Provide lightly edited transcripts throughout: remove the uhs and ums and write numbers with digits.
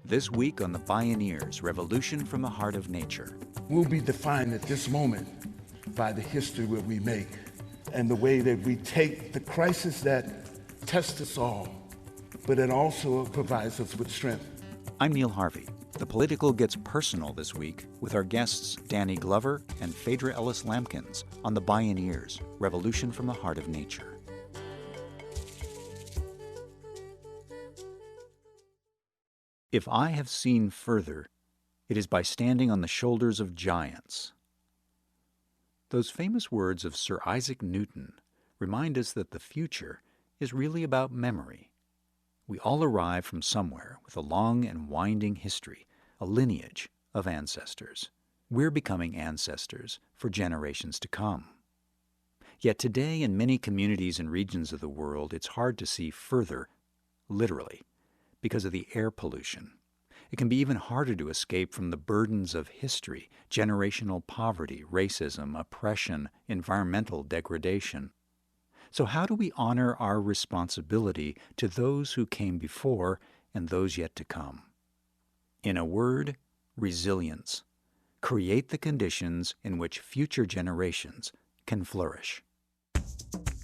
This week on the Bioneers, Revolution from the Heart of Nature. We'll be defined at this moment by the history that we make and the way that we take the crisis that tests us all, but it also provides us with strength. I'm Neil Harvey. The Political gets personal this week with our guests Danny Glover and Phaedra Ellis-Lamkins on the Bioneers, Revolution from the Heart of Nature. If I have seen further, it is by standing on the shoulders of giants. Those famous words of Sir Isaac Newton remind us that the future is really about memory. We all arrive from somewhere with a long and winding history, a lineage of ancestors. We're becoming ancestors for generations to come. Yet today in many communities and regions of the world, it's hard to see further, literally, because of the air pollution. It can be even harder to escape from the burdens of history, generational poverty, racism, oppression, environmental degradation. So how do we honor our responsibility to those who came before and those yet to come? In a word, resilience. Create the conditions in which future generations can flourish.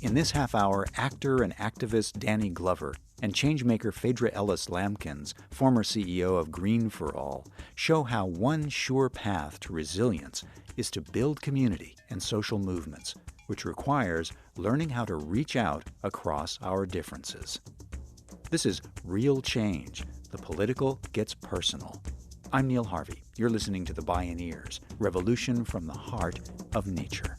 In this half hour, actor and activist Danny Glover and changemaker Phaedra Ellis-Lamkins, former CEO of Green for All, show how one sure path to resilience is to build community and social movements, which requires learning how to reach out across our differences. This is Real Change. The Political gets personal. I'm Neil Harvey. You're listening to the Bioneers, Revolution from the Heart of Nature.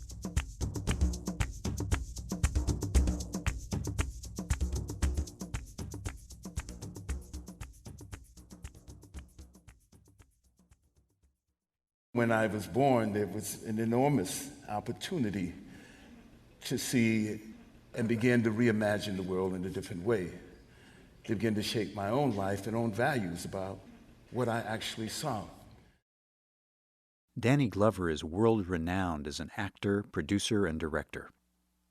When I was born, there was an enormous opportunity to see and begin to reimagine the world in a different way, to begin to shape my own life and own values about what I actually saw. Danny Glover is world-renowned as an actor, producer, and director.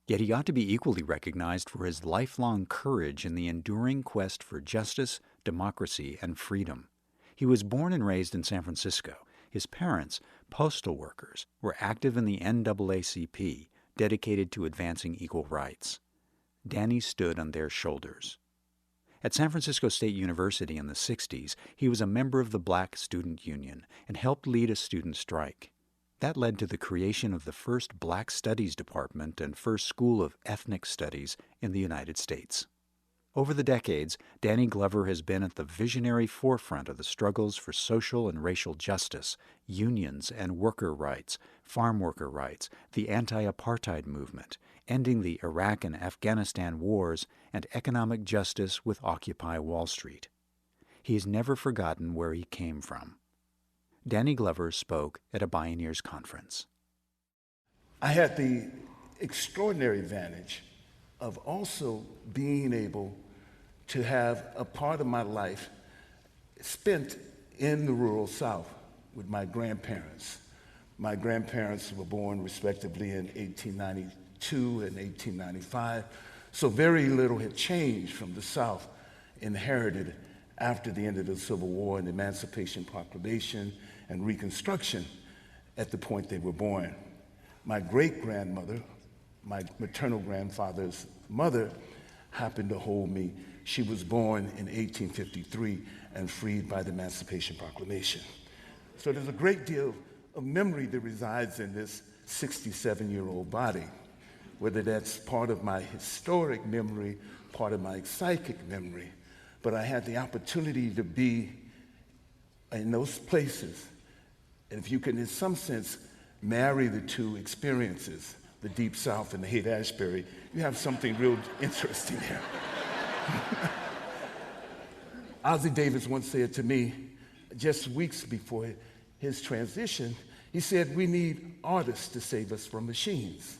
Yet he ought to be equally recognized for his lifelong courage in the enduring quest for justice, democracy, and freedom. He was born and raised in San Francisco. His parents, postal workers, were active in the NAACP, dedicated to advancing equal rights. Danny stood on their shoulders. At San Francisco State University in the 60s, he was a member of the Black Student Union and helped lead a student strike. That led to the creation of the first Black Studies Department and first School of Ethnic Studies in the United States. Over the decades, Danny Glover has been at the visionary forefront of the struggles for social and racial justice, unions and worker rights, farm worker rights, the anti-apartheid movement, ending the Iraq and Afghanistan wars, and economic justice with Occupy Wall Street. He has never forgotten where he came from. Danny Glover spoke at a Bioneers conference. I had the extraordinary advantage of also being able to have a part of my life spent in the rural South with my grandparents. My grandparents were born respectively in 1892 and 1895, so very little had changed from the South inherited after the end of the Civil War and the Emancipation Proclamation and Reconstruction at the point they were born. My great-grandmother, my maternal grandfather's mother, happened to hold me. She was born in 1853 and freed by the Emancipation Proclamation. So there's a great deal of memory that resides in this 67-year-old body, whether that's part of my historic memory, part of my psychic memory. But I had the opportunity to be in those places. And if you can, in some sense, marry the two experiences, the Deep South and the Haight-Ashbury, you have something real interesting there. Ossie Davis once said to me, just weeks before his transition, he said, we need artists to save us from machines.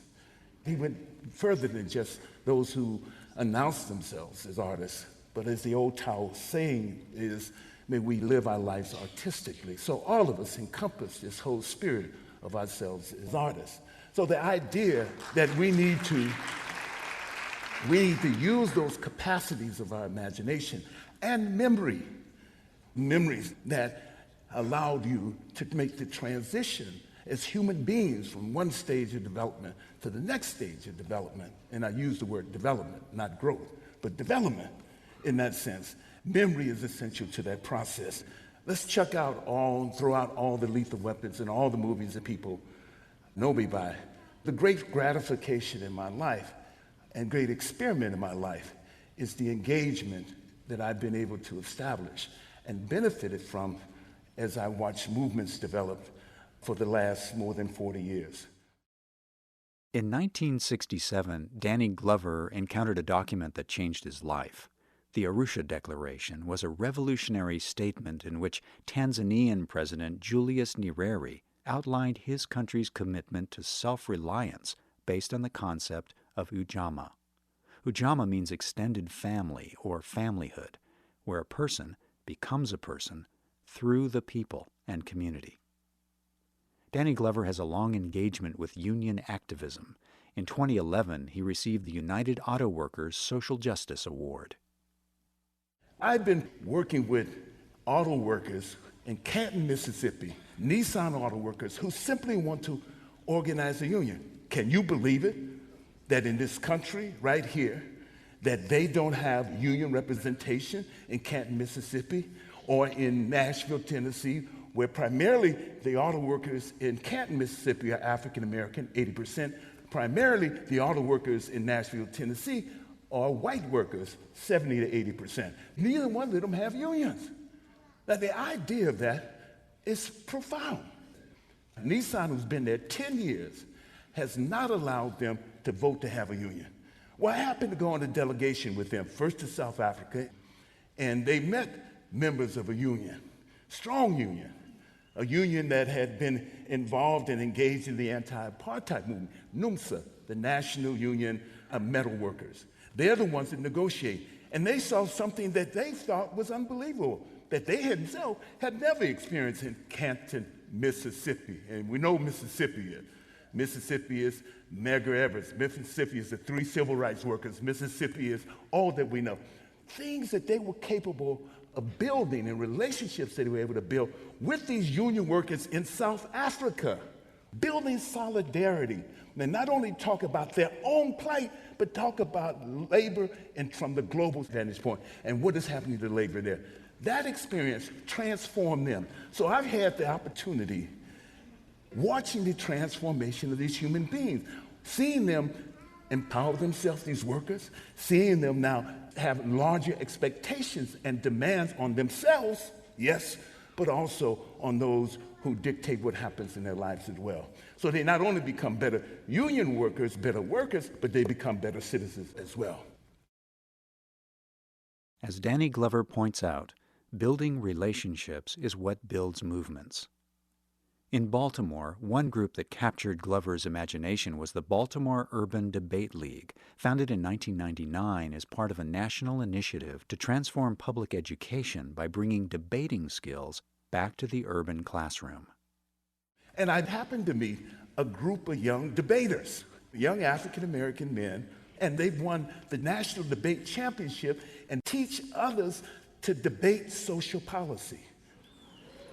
He went further than just those who announce themselves as artists, but as the old Tao saying is, may we live our lives artistically. So all of us encompass this whole spirit of ourselves as artists. So the idea that we need to use those capacities of our imagination and memory memories that allowed you to make the transition as human beings from one stage of development to the next stage of development. And I use the word development, not growth, but development in that sense. Memory is essential to that process. Let's throw out all the lethal weapons and all the movies that people know me by. The great gratification in my life and great experiment in my life is the engagement that I've been able to establish and benefited from as I watched movements develop for the last more than 40 years. In 1967, Danny Glover encountered a document that changed his life. The Arusha Declaration was a revolutionary statement in which Tanzanian President Julius Nyerere outlined his country's commitment to self-reliance based on the concept of ujamaa. Ujamaa means extended family or familyhood, where a person becomes a person through the people and community. Danny Glover has a long engagement with union activism. In 2011, he received the United Auto Workers Social Justice Award. I've been working with auto workers in Canton, Mississippi, Nissan auto workers who simply want to organize a union. Can you believe it? That in this country, right here, that they don't have union representation in Canton, Mississippi, or in Nashville, Tennessee, where primarily the auto workers in Canton, Mississippi are African American, 80%. Primarily the auto workers in Nashville, Tennessee are white workers, 70 to 80%. Neither one of them have unions. Now the idea of that is profound. Nissan, who's been there 10 years, has not allowed them to vote to have a union. Well, I happened to go on a delegation with them, first to South Africa, and they met members of a union, strong union, a union that had been involved and engaged in the anti-apartheid movement, NUMSA, the National Union of Metal Workers. They're the ones that negotiate. And they saw something that they thought was unbelievable, that they themselves had never experienced in Canton, Mississippi. And we know Mississippi is. Mississippi is Medgar Evers. Mississippi is the 3 civil rights workers. Mississippi is all that we know. Things that they were capable of building and relationships that they were able to build with these union workers in South Africa, building solidarity. And not only talk about their own plight, but talk about labor and from the global vantage point and what is happening to labor there. That experience transformed them. So I've had the opportunity watching the transformation of these human beings, seeing them empower themselves, these workers, seeing them now have larger expectations and demands on themselves, yes, but also on those who dictate what happens in their lives as well. So they not only become better union workers, better workers, but they become better citizens as well. As Danny Glover points out, building relationships is what builds movements. In Baltimore, one group that captured Glover's imagination was the Baltimore Urban Debate League, founded in 1999 as part of a national initiative to transform public education by bringing debating skills back to the urban classroom. And I happened to meet a group of young debaters, young African-American men, and they've won the National Debate Championship and teach others to debate social policy.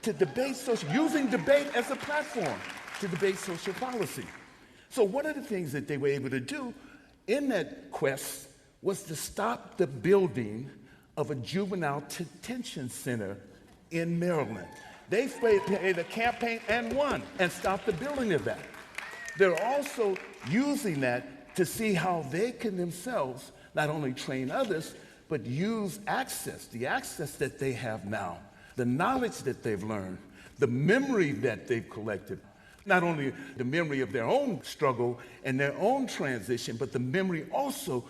To debate using debate as a platform to debate social policy. So one of the things that they were able to do in that quest was to stop the building of a juvenile detention center in Maryland. They played a campaign and won and stopped the building of that. They're also using that to see how they can themselves not only train others, but use the access that they have now, the knowledge that they've learned, the memory that they've collected, not only the memory of their own struggle and their own transition, but the memory also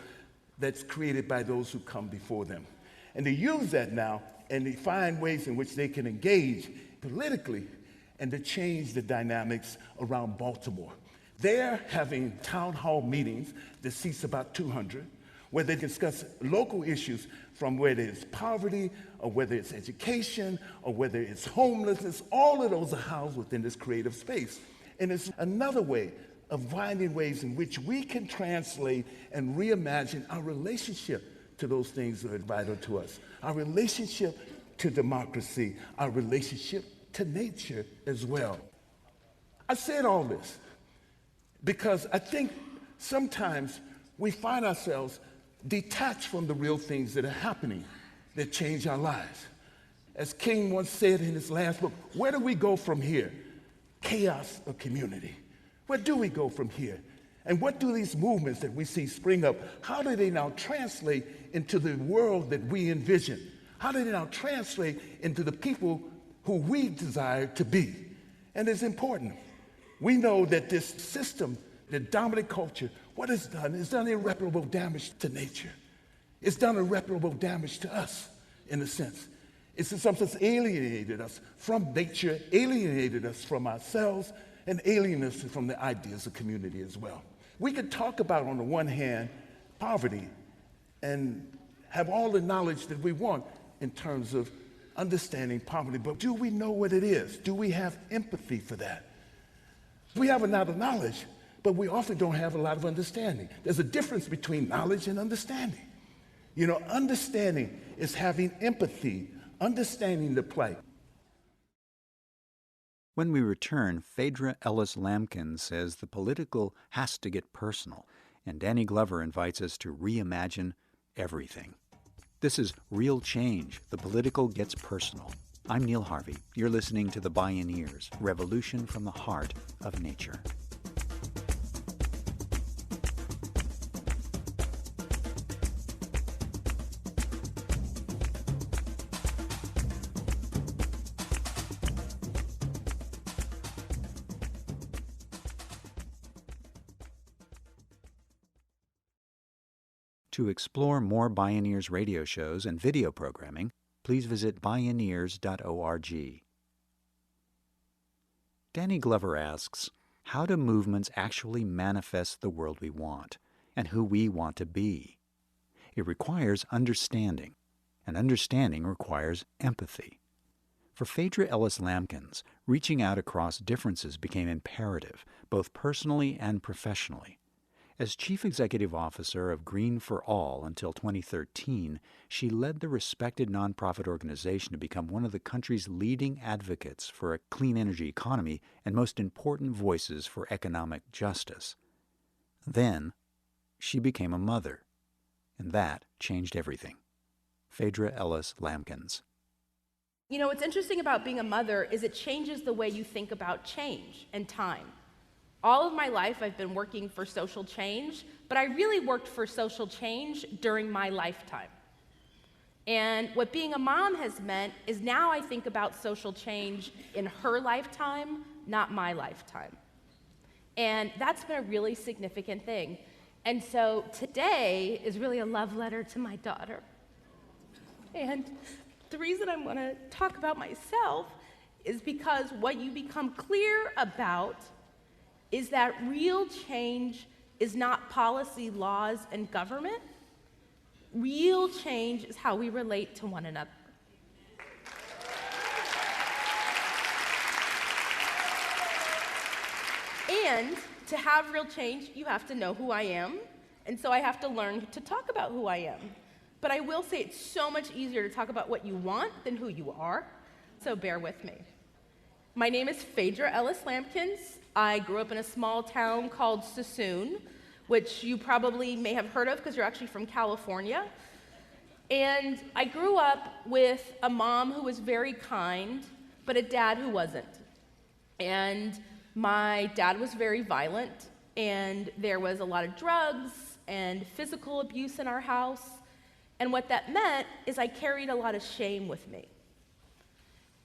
that's created by those who come before them. And they use that now, and they find ways in which they can engage politically and to change the dynamics around Baltimore. They're having town hall meetings that seats about 200, where they discuss local issues from whether it's poverty or whether it's education or whether it's homelessness. All of those are housed within this creative space. And it's another way of finding ways in which we can translate and reimagine our relationship to those things that are vital to us. Our relationship to democracy, our relationship to nature as well. I said all this because I think sometimes we find ourselves detached from the real things that are happening that change our lives. As King once said in his last book, where do we go from here? Chaos or community? Where do we go from here? And what do these movements that we see spring up, how do they now translate into the world that we envision? How do they now translate into the people who we desire to be? And it's important. We know that this system, the dominant culture, what it's done irreparable damage to nature. It's done irreparable damage to us, in a sense. It's in some sense alienated us from nature, alienated us from ourselves, and alienated us from the ideas of community as well. We could talk about, on the one hand, poverty and have all the knowledge that we want in terms of understanding poverty, but do we know what it is? Do we have empathy for that? We have a lot of knowledge, but we often don't have a lot of understanding. There's a difference between knowledge and understanding. You know, understanding is having empathy, understanding the plight. When we return, Phaedra Ellis-Lamkins says the political has to get personal, and Danny Glover invites us to reimagine everything. This is Real Change. The political gets personal. I'm Neil Harvey. You're listening to the Bioneers, Revolution from the Heart of Nature. To explore more Bioneers radio shows and video programming, please visit bioneers.org. Danny Glover asks, how do movements actually manifest the world we want and who we want to be? It requires understanding, and understanding requires empathy. For Phaedra Ellis-Lamkins, reaching out across differences became imperative, both personally and professionally. As Chief Executive Officer of Green for All until 2013, she led the respected nonprofit organization to become one of the country's leading advocates for a clean energy economy and most important voices for economic justice. Then, she became a mother, and that changed everything. Phaedra Ellis-Lamkins. You know, what's interesting about being a mother is it changes the way you think about change and time. All of my life, I've been working for social change, but I really worked for social change during my lifetime. And what being a mom has meant is now I think about social change in her lifetime, not my lifetime. And that's been a really significant thing. And so today is really a love letter to my daughter. And the reason I want to talk about myself is because what you become clear about is that real change is not policy, laws, and government. Real change is how we relate to one another. And to have real change, you have to know who I am, and so I have to learn to talk about who I am. But I will say it's so much easier to talk about what you want than who you are, so bear with me. My name is Phaedra Ellis-Lamkins. I grew up in a small town called Sassoon, which you probably may have heard of because you're actually from California. And I grew up with a mom who was very kind, but a dad who wasn't. And my dad was very violent, and there was a lot of drugs and physical abuse in our house. And what that meant is I carried a lot of shame with me.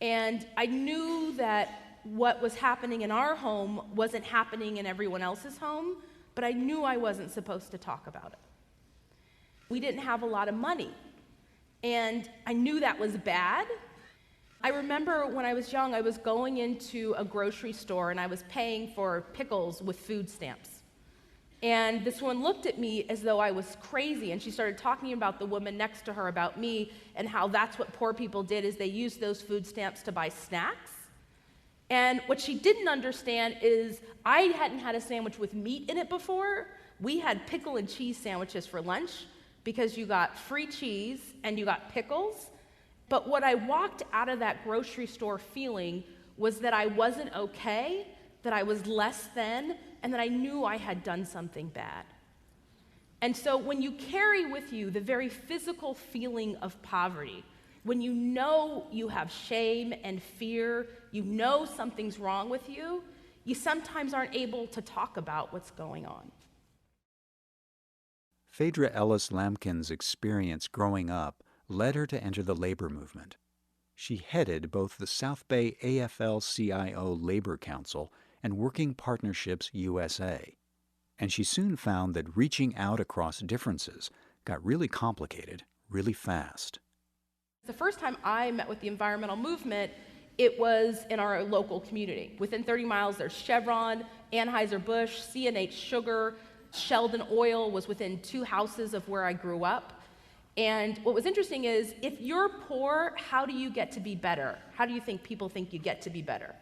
And I knew that what was happening in our home wasn't happening in everyone else's home, but I knew I wasn't supposed to talk about it. We didn't have a lot of money, and I knew that was bad. I remember when I was young, I was going into a grocery store and I was paying for pickles with food stamps. And this one looked at me as though I was crazy, and she started talking about the woman next to her about me and how that's what poor people did, is they used those food stamps to buy snacks. And what she didn't understand is I hadn't had a sandwich with meat in it before. We had pickle and cheese sandwiches for lunch because you got free cheese and you got pickles. But what I walked out of that grocery store feeling was that I wasn't okay, that I was less than, and that I knew I had done something bad. And so when you carry with you the very physical feeling of poverty, when you know you have shame and fear, you know something's wrong with you, you sometimes aren't able to talk about what's going on. Phaedra Ellis-Lamkins' experience growing up led her to enter the labor movement. She headed both the South Bay AFL-CIO Labor Council and Working Partnerships USA. And she soon found that reaching out across differences got really complicated really fast. The first time I met with the environmental movement, it was in our local community. Within 30 miles, there's Chevron, Anheuser-Busch, C&H Sugar, Sheldon Oil was within 2 houses of where I grew up. And what was interesting is, if you're poor, how do you get to be better? How do you think people think you get to be better?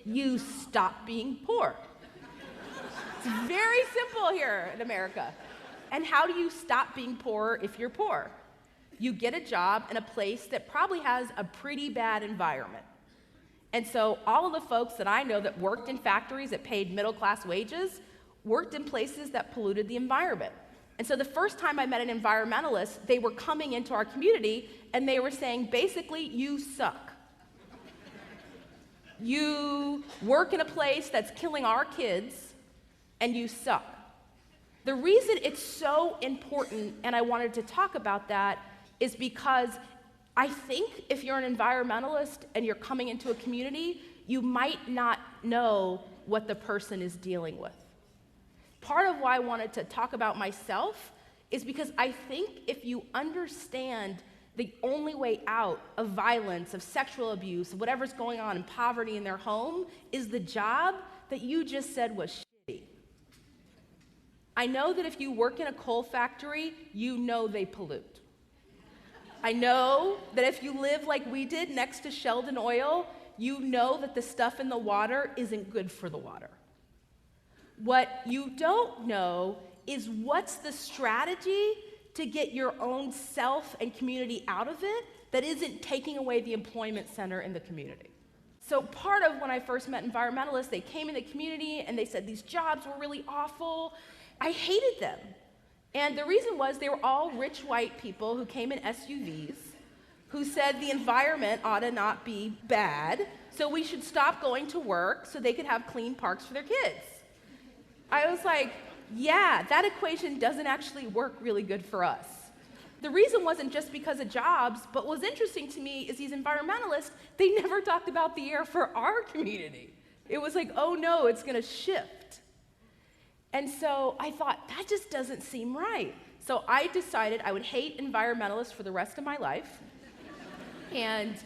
You stop being poor. It's very simple here in America. And how do you stop being poor if you're poor? You get a job in a place that probably has a pretty bad environment. And so all of the folks that I know that worked in factories that paid middle-class wages worked in places that polluted the environment. And so the first time I met an environmentalist, they were coming into our community and they were saying, basically, you suck. You work in a place that's killing our kids, and you suck. The reason it's so important, and I wanted to talk about that, is because I think if you're an environmentalist and you're coming into a community, you might not know what the person is dealing with. Part of why I wanted to talk about myself is because I think if you understand the only way out of violence, of sexual abuse, of whatever's going on in poverty in their home, is the job that you just said was shitty. I know that if you work in a coal factory, you know they pollute. I know that if you live like we did next to Sheldon Oil, you know that the stuff in the water isn't good for the water. What you don't know is what's the strategy to get your own self and community out of it that isn't taking away the employment center in the community. So part of when I first met environmentalists, they came in the community and they said these jobs were really awful. I hated them. And the reason was they were all rich white people who came in SUVs, who said the environment ought to not be bad, so we should stop going to work so they could have clean parks for their kids. I was like, yeah, that equation doesn't actually work really good for us. The reason wasn't just because of jobs, but what was interesting to me is these environmentalists, they never talked about the air for our community. It was like, oh no, it's gonna shift. And so I thought, that just doesn't seem right. So I decided I would hate environmentalists for the rest of my life, and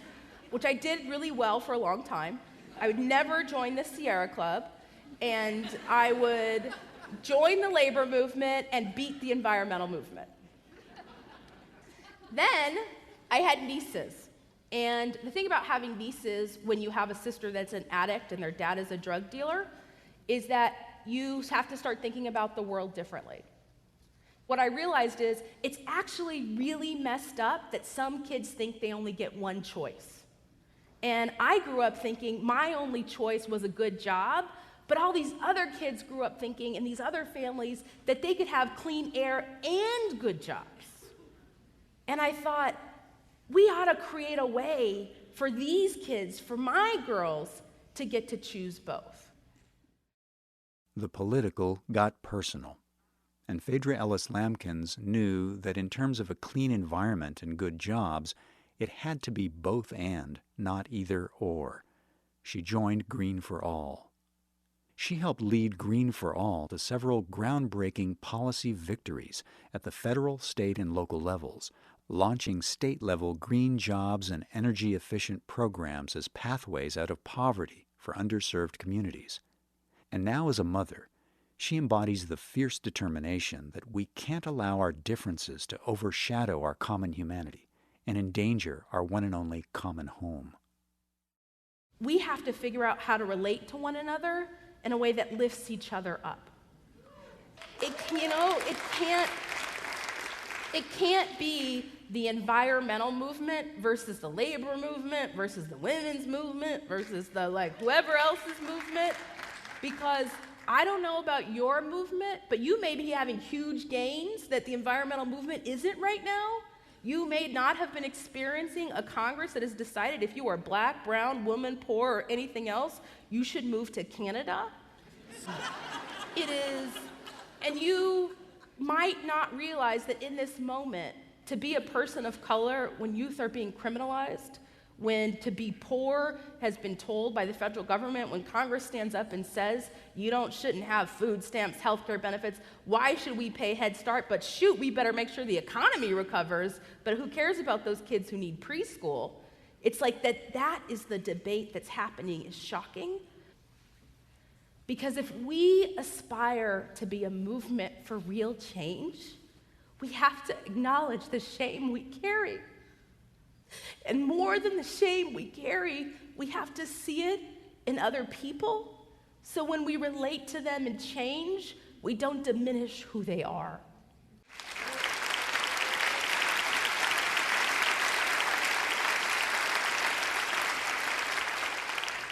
which I did really well for a long time. I would never join the Sierra Club, and I would join the labor movement and beat the environmental movement. Then I had nieces. And the thing about having nieces when you have a sister that's an addict and their dad is a drug dealer is that you have to start thinking about the world differently. What I realized is it's actually really messed up that some kids think they only get one choice. And I grew up thinking my only choice was a good job, but all these other kids grew up thinking in these other families that they could have clean air and good jobs. And I thought, we ought to create a way for these kids, for my girls, to get to choose both. The political got personal, and Phaedra Ellis-Lamkins knew that in terms of a clean environment and good jobs, it had to be both and, not either or. She joined Green for All. She helped lead Green for All to several groundbreaking policy victories at the federal, state, and local levels, launching state-level green jobs and energy-efficient programs as pathways out of poverty for underserved communities. And now as a mother, she embodies the fierce determination that we can't allow our differences to overshadow our common humanity and endanger our one and only common home. We have to figure out how to relate to one another in a way that lifts each other up. It can't be the environmental movement versus the labor movement versus the women's movement versus the whoever else's movement, because I don't know about your movement, but you may be having huge gains that the environmental movement isn't right now. You may not have been experiencing a Congress that has decided if you are black, brown, woman, poor, or anything else, you should move to Canada. It is, and you might not realize that in this moment, to be a person of color when youth are being criminalized, when to be poor has been told by the federal government, when Congress stands up and says, shouldn't have food stamps, healthcare benefits, why should we pay Head Start? But shoot, we better make sure the economy recovers, but who cares about those kids who need preschool? It's like that is the debate that's happening is shocking. Because if we aspire to be a movement for real change, we have to acknowledge the shame we carry. And more than the shame we carry, we have to see it in other people. So when we relate to them and change, we don't diminish who they are.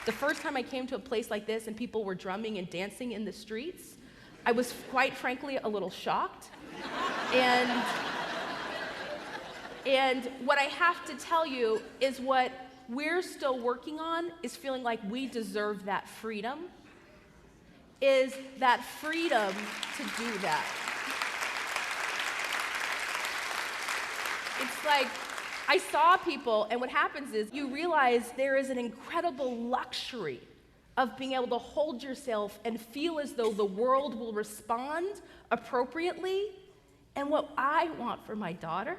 The first time I came to a place like this and people were drumming and dancing in the streets, I was quite frankly a little shocked. And what I have to tell you is what we're still working on is feeling like we deserve that freedom, is that freedom to do that. It's like, I saw people, and what happens is you realize there is an incredible luxury of being able to hold yourself and feel as though the world will respond appropriately. And what I want for my daughter,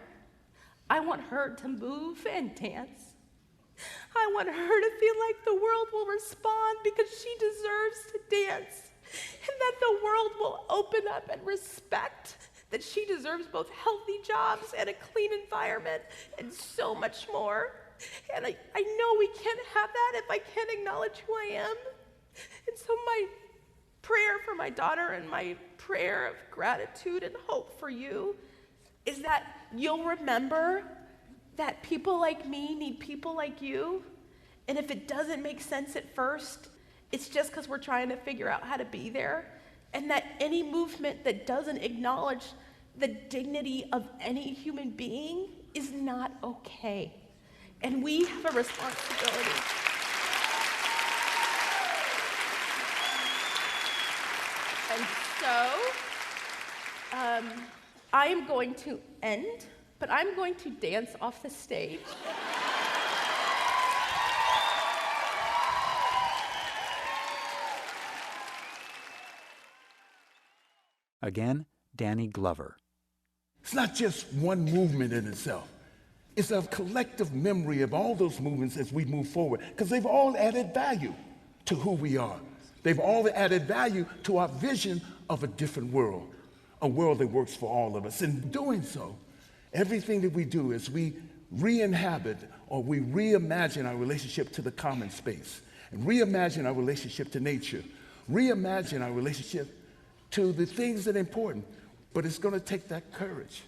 I want her to move and dance. I want her to feel like the world will respond because she deserves to dance, and that the world will open up and respect that she deserves both healthy jobs and a clean environment and so much more. And I know we can't have that if I can't acknowledge who I am. And so my prayer for my daughter and my prayer of gratitude and hope for you is that you'll remember that people like me need people like you. And if it doesn't make sense at first, it's just because we're trying to figure out how to be there. And that any movement that doesn't acknowledge the dignity of any human being is not okay. And we have a responsibility. And so, I am going to end, but I'm going to dance off the stage. Again, Danny Glover. It's not just one movement in itself. It's a collective memory of all those movements as we move forward, because they've all added value to who we are. They've all added value to our vision of a different world, a world that works for all of us. In doing so, everything that we do is we re-inhabit or we reimagine our relationship to the common space, and reimagine our relationship to nature, reimagine our relationship to the things that are important. But it's going to take that courage.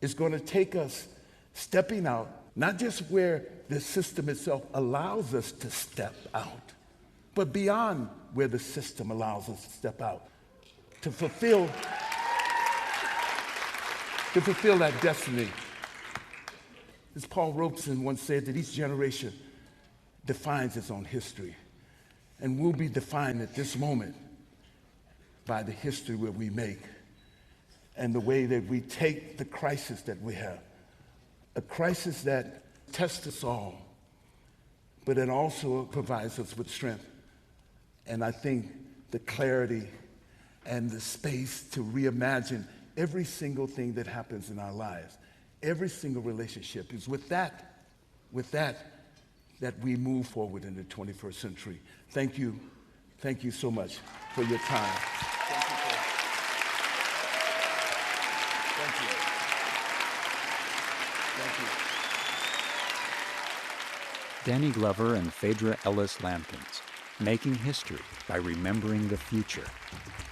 It's going to take us stepping out, not just where the system itself allows us to step out, but beyond where the system allows us to step out, to fulfill that destiny. As Paul Robeson once said, that each generation defines its own history, and we'll be defined at this moment by the history that we make and the way that we take the crisis that we have, a crisis that tests us all, but it also provides us with strength. And I think the clarity and the space to reimagine every single thing that happens in our lives, every single relationship is with that we move forward in the 21st century. Thank you so much for your time. Danny Glover and Phaedra Ellis-Lamkins, making history by remembering the future,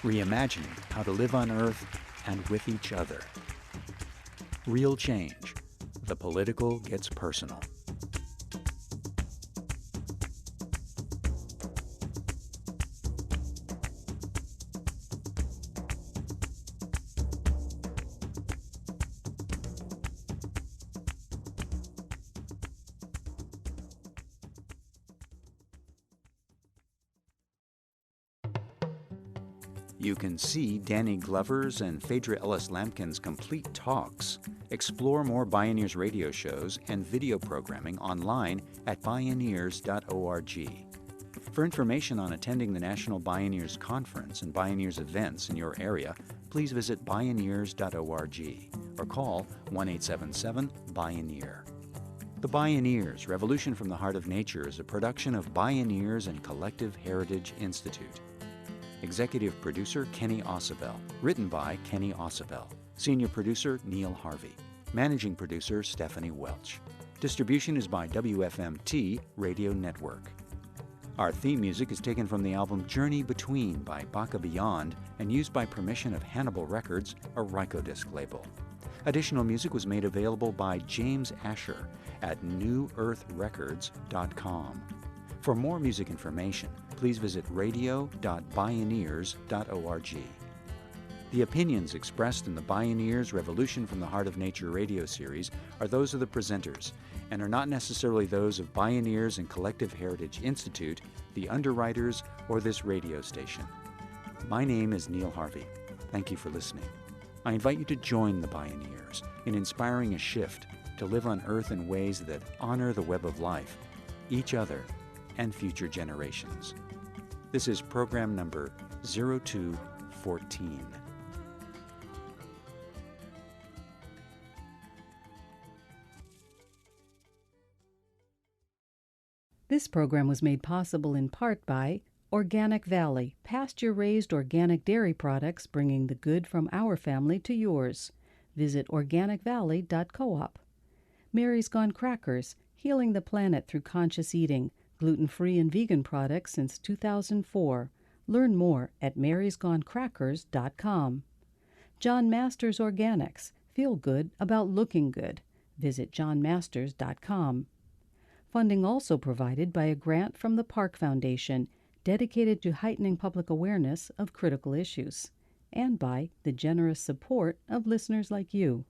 reimagining how to live on Earth and with each other. Real change, The political gets personal. You can see Danny Glover's and Phaedra Ellis-Lamkins' complete talks, explore more Bioneers radio shows and video programming online at Bioneers.org. For information on attending the National Bioneers Conference and Bioneers events in your area, please visit Bioneers.org or call 1-877-BIONEER. The Bioneers, Revolution from the Heart of Nature is a production of Bioneers and Collective Heritage Institute. Executive Producer Kenny Ausubel. Written by Kenny Ausubel. Senior Producer Neil Harvey. Managing Producer Stephanie Welch. Distribution is by WFMT Radio Network. Our theme music is taken from the album Journey Between by Baka Beyond and used by permission of Hannibal Records, a Rykodisc label. Additional music was made available by James Asher at newearthrecords.com. For more music information, please visit radio.bioneers.org. The opinions expressed in the Bioneers Revolution from the Heart of Nature radio series are those of the presenters and are not necessarily those of Bioneers and Collective Heritage Institute, the underwriters, or this radio station. My name is Neil Harvey. Thank you for listening. I invite you to join the Bioneers in inspiring a shift to live on Earth in ways that honor the web of life, each other, and future generations. This is program number 0214. This program was made possible in part by Organic Valley, pasture-raised organic dairy products bringing the good from our family to yours. Visit organicvalley.coop. Mary's Gone Crackers, healing the planet through conscious eating, gluten-free and vegan products since 2004. Learn more at marysgonecrackers.com. John Masters Organics, feel good about looking good. Visit johnmasters.com. Funding also provided by a grant from the Park Foundation, dedicated to heightening public awareness of critical issues, and by the generous support of listeners like you.